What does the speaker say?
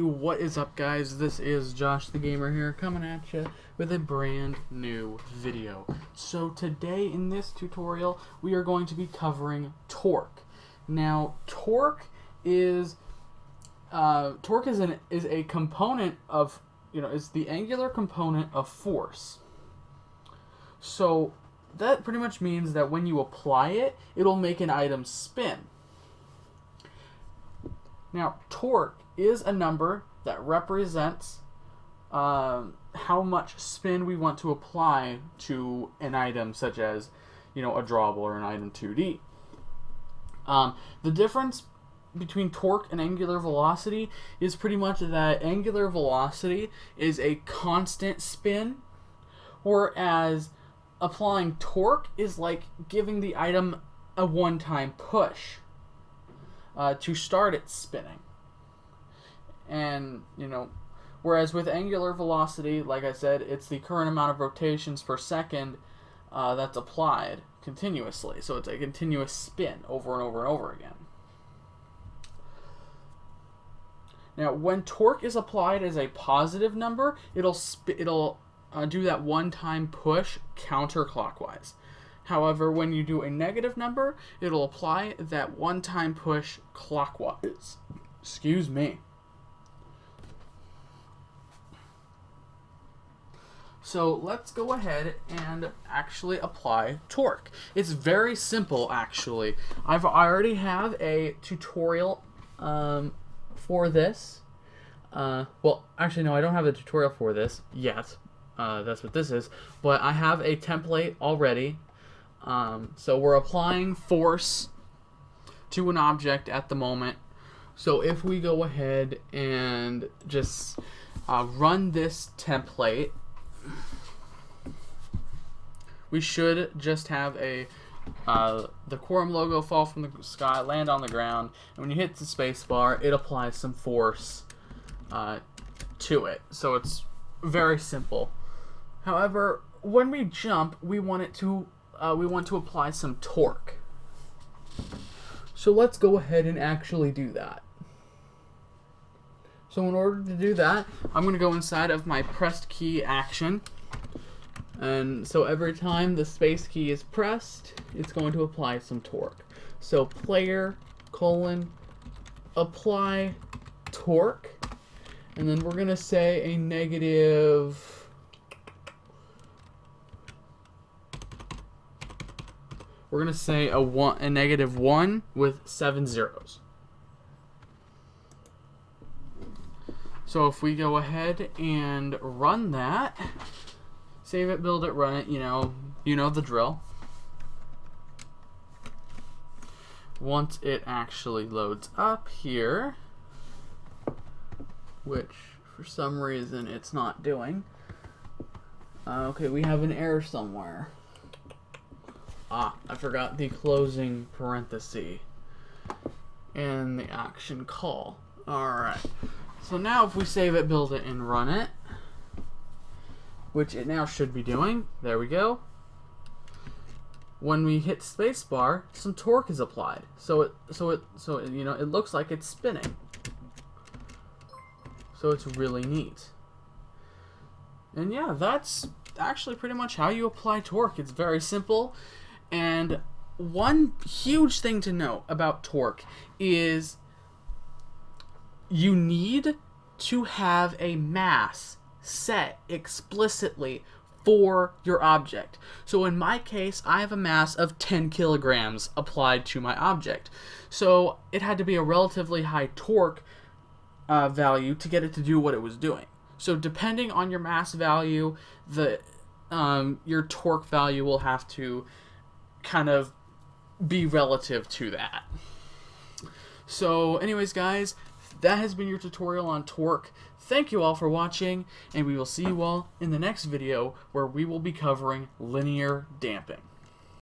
What is up, guys? This is Josh the Gamer here, coming at you with a brand new video. So today in this tutorial we are going to be covering torque. Now torque is a component of, is the angular component of force. So that pretty much means that when you apply it, it'll make an item spin. Now torque is a number that represents how much spin we want to apply to an item, such as, a drawable or an item 2D. The difference between torque and angular velocity is pretty much that angular velocity is a constant spin, whereas applying torque is like giving the item a one-time push to start it spinning. And, whereas with angular velocity, like I said, it's the current amount of rotations per second that's applied continuously. So it's a continuous spin over and over and over again. Now, when torque is applied as a positive number, it'll do that one-time push counterclockwise. However, when you do a negative number, it'll apply that one-time push clockwise. Excuse me. So let's go ahead and actually apply torque. It's very simple, actually. I already have a tutorial for this. Well, actually, no, I don't have a tutorial for this yet. That's what this is. But I have a template already. So we're applying force to an object at the moment. So if we go ahead and just run this template, we should just have the Quorum logo fall from the sky, land on the ground, and when you hit the space bar, it applies some force to it. So it's very simple. However, when we jump, we want to apply some torque. So let's go ahead and actually do that. So in order to do that, I'm going to go inside of my pressed key action. And so every time the space key is pressed, it's going to apply some torque. So player, apply torque. And then we're going to say a negative... We're going to say a -1 with 7 zeros. So if we go ahead and run that, save it, build it, run it, you know the drill. Once it actually loads up here, which for some reason it's not doing. Okay, we have an error somewhere. I forgot the closing parenthesis and the action call. Alright. So now if we save it, build it, and run it, which it now should be doing, there we go. When we hit spacebar, some torque is applied. So it looks like it's spinning. So it's really neat. And yeah, that's actually pretty much how you apply torque. It's very simple. And one huge thing to note about torque is you need to have a mass set explicitly for your object. So in my case, I have a mass of 10 kilograms applied to my object. So it had to be a relatively high torque value to get it to do what it was doing. So depending on your mass value, your torque value will have to kind of be relative to that. So anyways, guys, that has been your tutorial on torque. Thank you all for watching, and we will see you all in the next video where we will be covering linear damping.